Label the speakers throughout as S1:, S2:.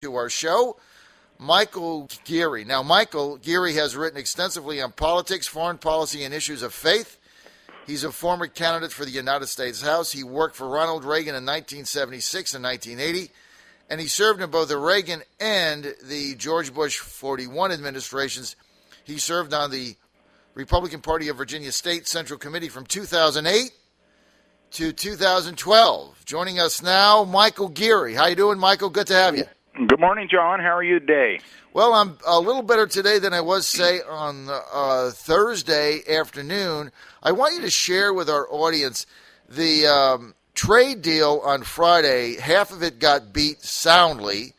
S1: To our show, Michael Giere. Now, Michael Giere has written extensively on politics, foreign policy, and issues of faith. He's a former candidate for the United States House. He worked for Ronald Reagan in 1976 and 1980, and he served in both the Reagan and the George Bush 41 administrations. He served on the Republican Party of Virginia State Central Committee from 2008 to 2012. Joining us now, Michael Giere. How you doing, Michael? Good to have you.
S2: Good morning, John. How are you today?
S1: Well, I'm a little better today than I was, say, on Thursday afternoon. I want you to share with our audience the trade deal on Friday. Half of it got beat soundly,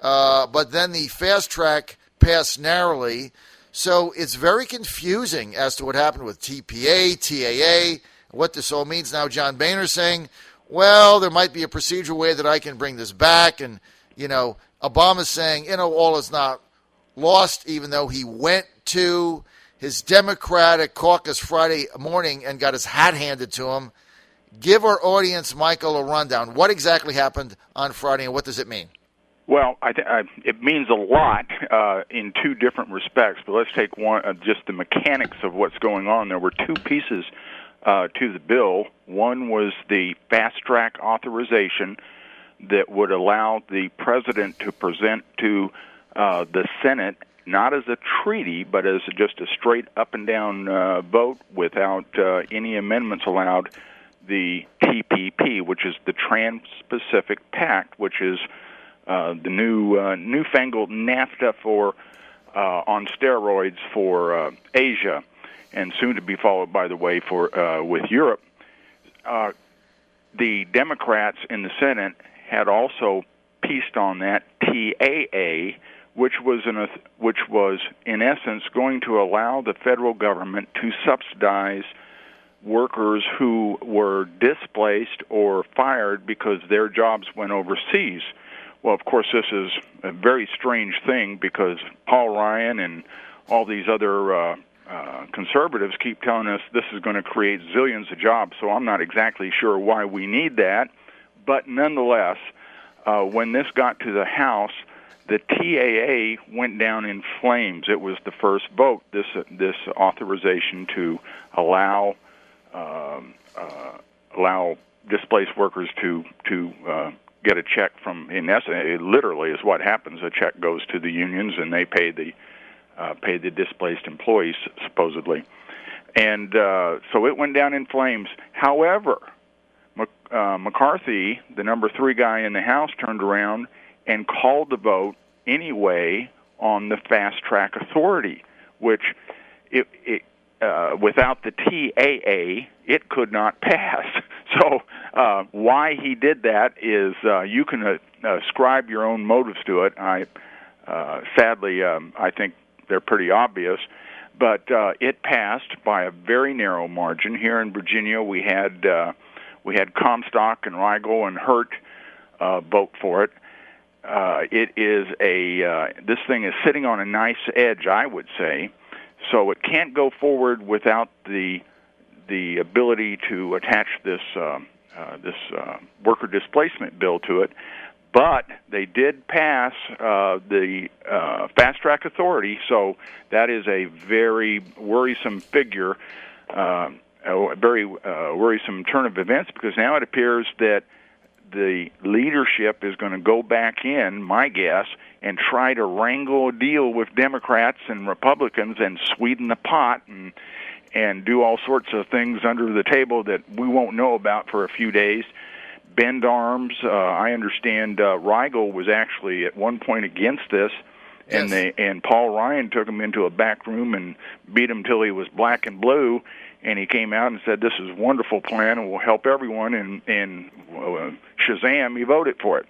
S1: but then the fast track passed narrowly. So it's very confusing as to what happened with TPA, TAA, what this all means. Now, John Boehner's saying, well, there might be a procedural way that I can bring this back, and Obama's saying, all is not lost, even though he went to his Democratic caucus Friday morning and got his hat handed to him. Give our audience, Michael, a rundown. What exactly happened on Friday, and what does it mean?
S2: Well, it means a lot in two different respects, but let's take one, just the mechanics of what's going on. There were two pieces to the bill. One was the fast-track authorization that would allow the president to present to the Senate, not as a treaty, but as just a straight up-and-down vote without any amendments allowed, the TPP, which is the Trans-Pacific Pact, which is the newfangled NAFTA on steroids for Asia, and soon to be followed, by the way, with Europe. The Democrats in the Senate had also pieced on that TAA, which was in essence going to allow the federal government to subsidize workers who were displaced or fired because their jobs went overseas. Well, of course, this is a very strange thing because Paul Ryan and all these other conservatives keep telling us this is going to create zillions of jobs, so I'm not exactly sure why we need that. But nonetheless, when this got to the House, the TAA went down in flames. It was the first vote, this authorization to allow displaced workers to get a check from, in essence, it literally is what happens. A check goes to the unions, and they pay the displaced employees, supposedly. And so it went down in flames. However, McCarthy, the number 3 guy in the House, turned around and called the vote anyway on the fast-track authority, which without the TAA, it could not pass. So why he did that is you can ascribe your own motives to it. Sadly, I think they're pretty obvious. But it passed by a very narrow margin. Here in Virginia, we had Comstock and Rigel and Hurt vote for it. It is this thing is sitting on a nice edge, I would say. So it can't go forward without the ability to attach this worker displacement bill to it. But they did pass the fast-track authority, so that is a very worrisome figure, a very worrisome turn of events, because now it appears that the leadership is going to go back in, my guess, and try to wrangle a deal with Democrats and Republicans and sweeten the pot and do all sorts of things under the table that we won't know about for a few days. Bend arms. I understand Rigel was actually at one point against this, and
S1: Yes.
S2: and Paul Ryan took him into a back room and beat him till he was black and blue, and he came out and said, "This is a wonderful plan and will help everyone," and Shazam, he voted for it.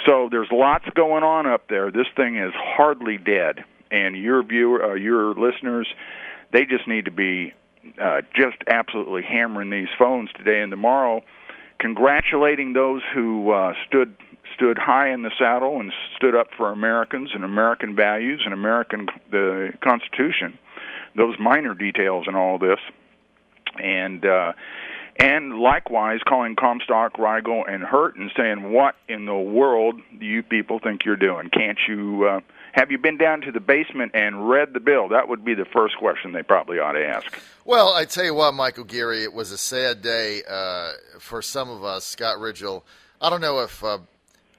S2: So there's lots going on up there. This thing is hardly dead, and your listeners, they just need to be just absolutely hammering these phones today and tomorrow, congratulating those who stood high in the saddle and stood up for Americans and American values and the Constitution. Those minor details in all this, and And likewise, calling Comstock, Rigel, and Hurt and saying, what in the world do you people think you're doing? Can't you, have you been down to the basement and read the bill? That would be the first question they probably ought to ask.
S1: Well, I tell you what, Michael Giere, it was a sad day for some of us. Scott Ridgell, I don't know if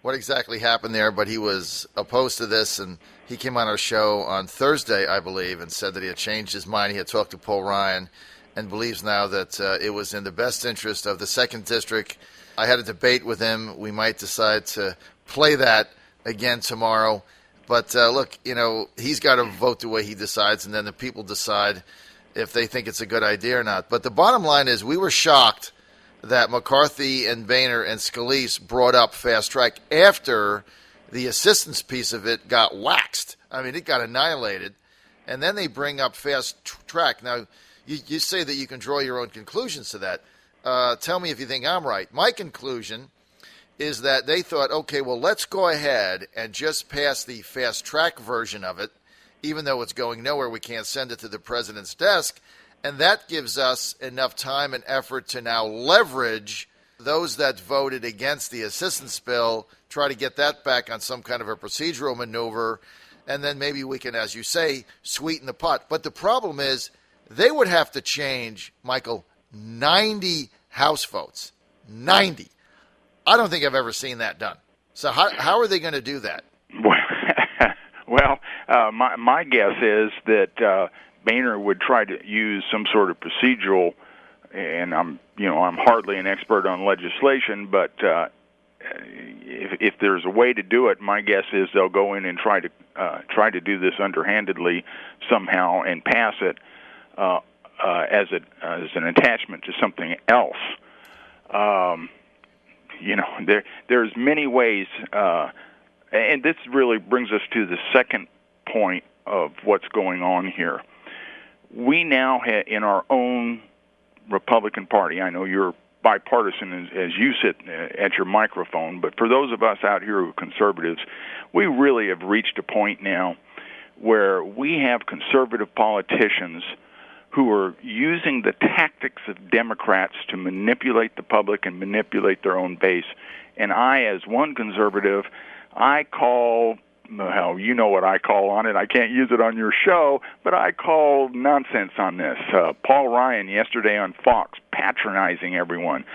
S1: what exactly happened there, but he was opposed to this, and he came on our show on Thursday, I believe, and said that he had changed his mind. He had talked to Paul Ryan and believes now that it was in the best interest of the 2nd District. I had a debate with him. We might decide to play that again tomorrow. But look, he's got to vote the way he decides, and then the people decide if they think it's a good idea or not. But the bottom line is we were shocked that McCarthy and Boehner and Scalise brought up fast track after the assistance piece of it got waxed. I mean, it got annihilated. And then they bring up fast track. Now, you say that you can draw your own conclusions to that. Tell me if you think I'm right. My conclusion is that they thought, okay, well, let's go ahead and just pass the fast track version of it, even though it's going nowhere. We can't send it to the president's desk. And that gives us enough time and effort to now leverage those that voted against the assistance bill, try to get that back on some kind of a procedural maneuver, and then maybe we can, as you say, sweeten the pot. But the problem is they would have to change, Michael, 90 House votes. 90. I don't think I've ever seen that done. So how are they going to do that?
S2: Well, my guess is that Boehner would try to use some sort of procedural, and I'm hardly an expert on legislation, but if there's a way to do it, my guess is they'll go in and try to do this underhandedly somehow and pass it as an attachment to something else. There's many ways, and this really brings us to the second point of what's going on here. We now have, in our own Republican Party, I know you're bipartisan as you sit at your microphone, but for those of us out here who are conservatives, we really have reached a point now where we have conservative politicians who are using the tactics of Democrats to manipulate the public and manipulate their own base. And I, as one conservative, I call, well, you know what I call on it. I can't use it on your show, but I call nonsense on this. Paul Ryan yesterday on Fox patronizing everyone,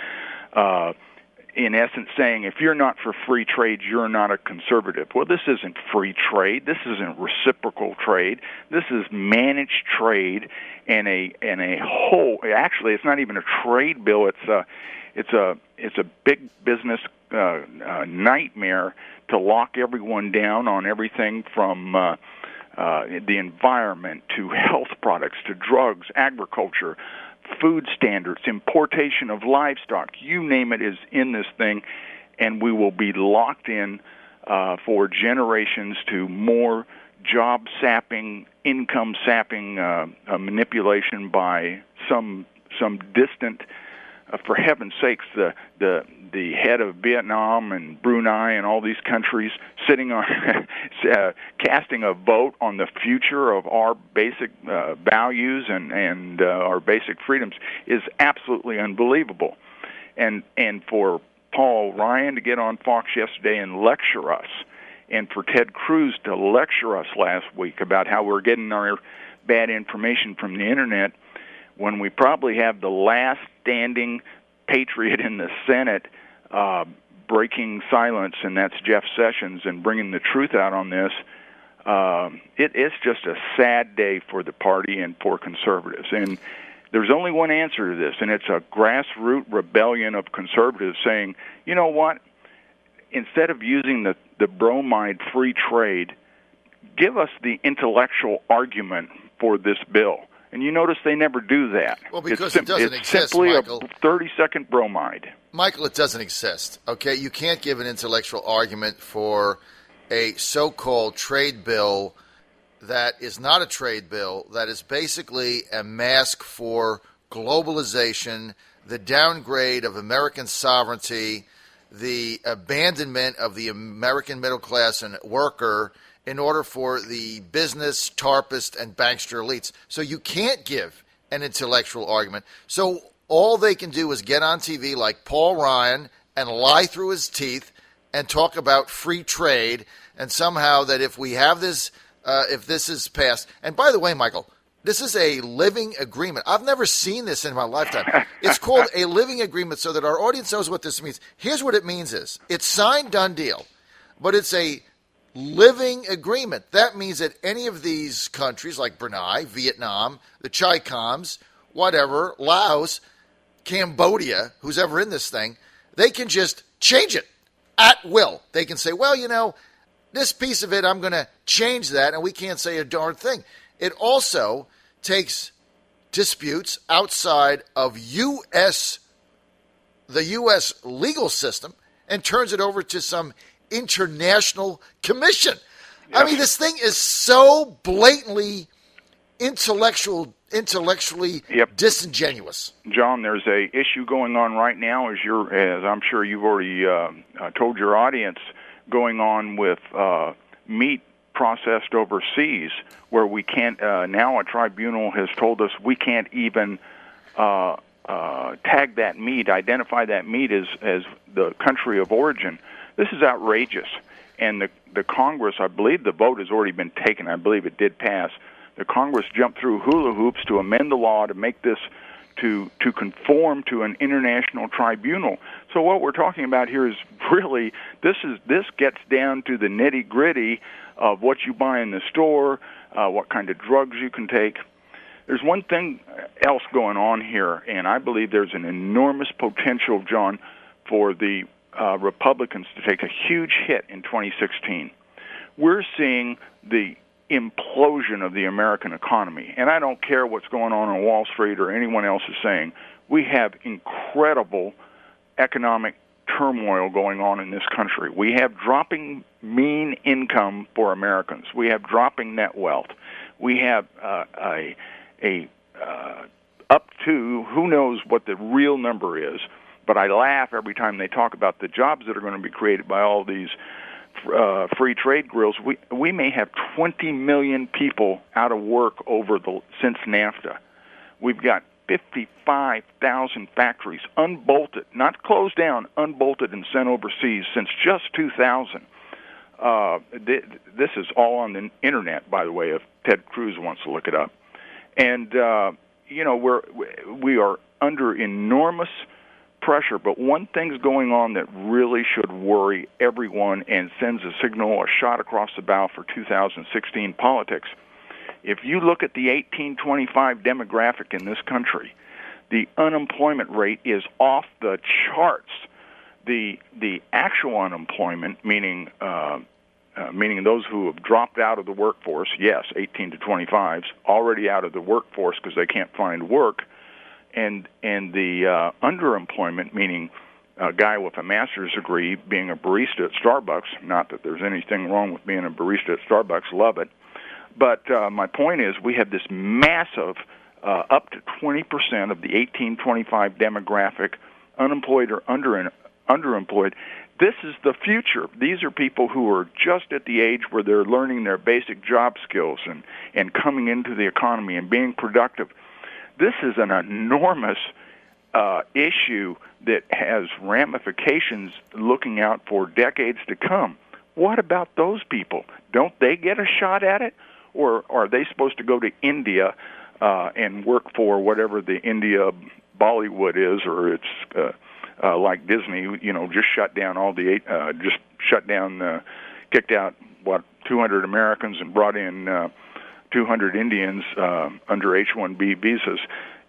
S2: in essence saying, if you're not for free trade, you're not a conservative. Well, this isn't free trade. This isn't reciprocal trade. This is managed trade and a whole. Actually, it's not even a trade bill. It's a big business nightmare to lock everyone down on everything from the environment to health products to drugs, agriculture, food standards, importation of livestock, you name it is in this thing, and we will be locked in for generations to more job-sapping, income-sapping manipulation by some distant, for heaven's sakes, the head of Vietnam and Brunei and all these countries sitting on casting a vote on the future of our basic values and our basic freedoms is absolutely unbelievable. And for Paul Ryan to get on Fox yesterday and lecture us, and for Ted Cruz to lecture us last week about how we're getting our bad information from the Internet, when we probably have the last standing patriot in the Senate breaking silence, and that's Jeff Sessions, and bringing the truth out on this, it's just a sad day for the party and for conservatives. And there's only one answer to this, and it's a grassroots rebellion of conservatives saying, you know what, instead of using the bromide free trade, give us the intellectual argument for this bill. And you notice they never do that.
S1: Well, because it doesn't exist,
S2: simply
S1: Michael.
S2: A 30-second bromide.
S1: Michael, it doesn't exist, okay? You can't give an intellectual argument for a so-called trade bill that is not a trade bill, that is basically a mask for globalization, the downgrade of American sovereignty, the abandonment of the American middle class and worker in order for the business, tarpist, and bankster elites. So you can't give an intellectual argument. So all they can do is get on TV like Paul Ryan and lie through his teeth and talk about free trade, and somehow that if we have this, if this is passed, and by the way, Michael, this is a living agreement. I've never seen this in my lifetime. It's called a living agreement so that our audience knows what this means. Here's what it means is, it's signed, done deal, but it's a living agreement. That means that any of these countries like Brunei, Vietnam, the Chi-Coms, whatever, Laos, Cambodia, who's ever in this thing, they can just change it at will. They can say, well, you know, this piece of it, I'm going to change that, and we can't say a darn thing. It also takes disputes outside of the U.S. legal system and turns it over to some international commission. Yep. I mean, this thing is so blatantly intellectually
S2: yep.
S1: disingenuous.
S2: John, there's a issue going on right now, as I'm sure you've already told your audience, going on with meat processed overseas, where we can't, now a tribunal has told us we can't even tag that meat, identify that meat as the country of origin. This is outrageous. And the Congress, I believe the vote has already been taken. I believe it did pass. The Congress jumped through hula hoops to amend the law to make this to conform to an international tribunal. So what we're talking about here is really this gets down to the nitty-gritty of what you buy in the store, what kind of drugs you can take. There's one thing else going on here, and I believe there's an enormous potential, John, for the Republicans to take a huge hit in 2016. We're seeing the implosion of the American economy, and I don't care what's going on Wall Street or anyone else is saying. We have incredible economic turmoil going on in this country. We have dropping mean income for Americans. We have dropping net wealth. We have up to, who knows what the real number is, but I laugh every time they talk about the jobs that are going to be created by all these free trade grills. We may have 20 million people out of work since NAFTA. We've got 55,000 factories unbolted, not closed down, unbolted and sent overseas since just 2000. This is all on the internet, by the way, if Ted Cruz wants to look it up. And we are under enormous pressure, but one thing's going on that really should worry everyone and sends a signal, a shot across the bow for 2016 politics. If you look at the 1825 demographic in this country, the unemployment rate is off the charts. The actual unemployment, meaning those who have dropped out of the workforce, yes, 18 to 25s, already out of the workforce because they can't find work, and the underemployment, meaning a guy with a master's degree being a barista at Starbucks. Not that there's anything wrong with being a barista at Starbucks, love it. But my point is we have this massive, up to 20% of the 1825 demographic unemployed or underemployed. This is the future. These are people who are just at the age where they're learning their basic job skills and coming into the economy and being productive. This is an enormous issue that has ramifications looking out for decades to come. What about those people? Don't they get a shot at it? Or are they supposed to go to India and work for whatever the India Bollywood is, or it's like Disney, just shut down kicked out, 200 Americans and brought in 200 Indians under H-1B visas.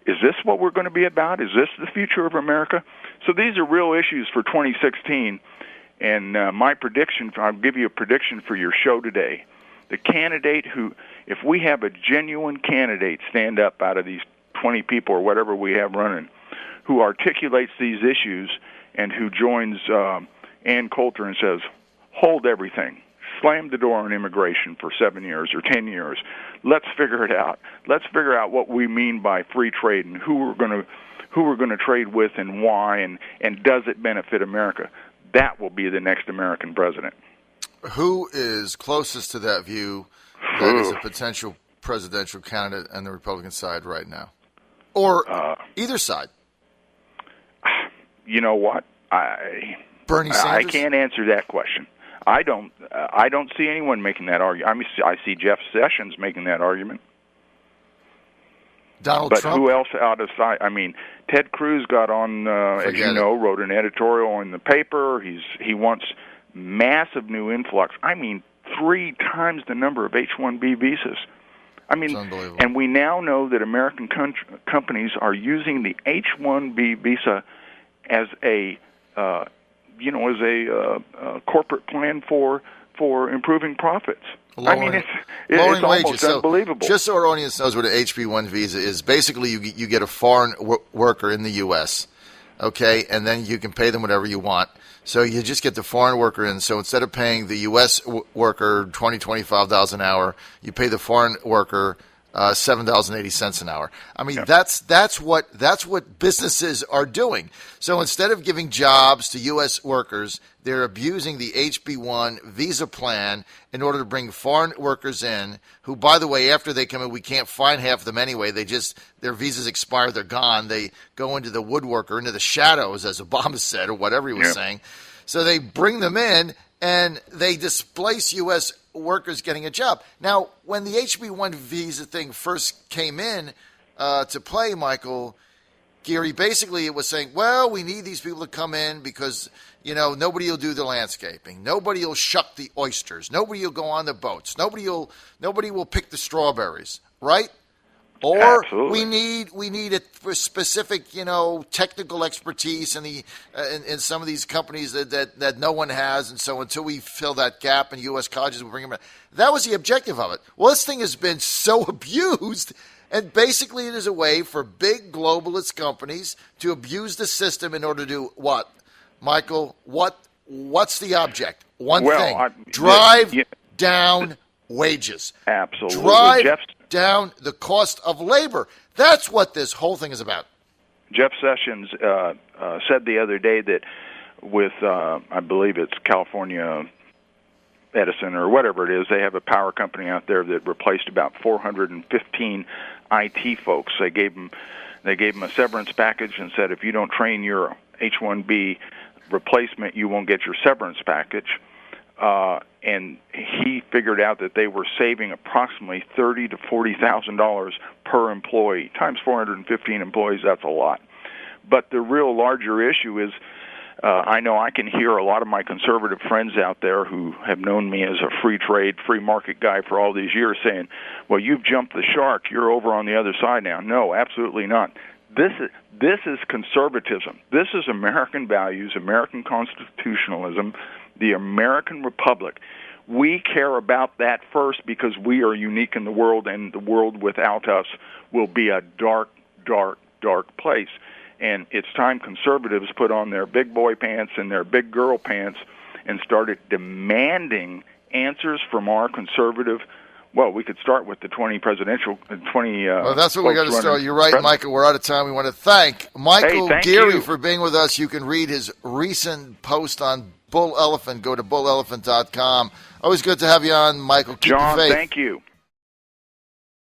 S2: Is this what we're going to be about? Is this the future of America? So these are real issues for 2016. And my prediction, I'll give you a prediction for your show today. The candidate if we have a genuine candidate stand up out of these 20 people or whatever we have running, who articulates these issues and who joins Ann Coulter and says, hold everything, slam the door on immigration for 7 years or 10 years. Let's figure it out. Let's figure out what we mean by free trade and who we're going to trade with and why, and does it benefit America. That will be the next American president.
S1: Who is closest to that view that is a potential presidential candidate on the Republican side right now? Or either side?
S2: You know what?
S1: Bernie Sanders?
S2: I can't answer that question. I don't see anyone making that argument. I see Jeff Sessions making that argument.
S1: Donald
S2: But
S1: Trump?
S2: who else out of sight? I mean, Ted Cruz got on, as you know, wrote an editorial in the paper. He wants massive new influx. I mean, 3 times the number of H-1B visas. I mean, and we now know that American companies are using the H-1B visa as a corporate plan for improving profits. It's almost
S1: wages.
S2: unbelievable.
S1: So just so our audience knows what an HB1 visa is, basically you get a foreign worker in the U.S., okay, and then you can pay them whatever you want. So you just get the foreign worker in. So instead of paying the U.S. worker $25 an hour, you pay the foreign worker $7.80 an hour. I mean, that's what businesses are doing. So instead of giving jobs to U.S. workers, they're abusing the HB1 visa plan in order to bring foreign workers in, who, by the way, after they come in, we can't find half of them anyway. Their visas expire, they're gone. They go into the woodwork or into the shadows, as Obama said, or whatever he was saying. So they bring them in, and they displace U.S. workers getting a job. Now, when the HB1 visa thing first came in to play, Michael Giere, basically it was saying, well, we need these people to come in because, nobody will do the landscaping. Nobody will shuck the oysters. Nobody will go on the boats. Nobody will pick the strawberries, right? Or
S2: Absolutely.
S1: we need a specific, technical expertise in some of these companies that no one has, and so until we fill that gap in U.S. colleges, we'll bring them in. That was the objective of it. Well, this thing has been so abused, and basically it is a way for big globalist companies to abuse the system in order to do what, Michael? What's the object? One thing: drive down wages.
S2: Absolutely.
S1: Drive down the cost of labor. That's what this whole thing is about.
S2: Jeff Sessions said the other day that with, I believe it's California Edison or whatever it is, they have a power company out there that replaced about 415 IT folks. They gave them a severance package and said, if you don't train your H-1B replacement, you won't get your severance package. And he figured out that they were saving approximately $30,000 to $40,000 per employee. Times 415 employees, that's a lot. But the real larger issue is, I know I can hear a lot of my conservative friends out there who have known me as a free trade, free market guy for all these years saying, well, you've jumped the shark, you're over on the other side now. No, absolutely not. This is conservatism. This is American values, American constitutionalism, the American Republic. We care about that first because we are unique in the world, and the world without us will be a dark, dark, dark place. And it's time conservatives put on their big boy pants and their big girl pants and started demanding answers from our conservative. Well, we could start with the 20 presidential, 20.
S1: Well, that's what we got to start. You're right, Michael. We're out of time. We want to thank Michael Giere for being with us. You can read his recent post on Bull Elephant. Go to bullelephant.com. Always good to have you on, Michael. Keep
S2: John,
S1: the faith.
S2: Thank you.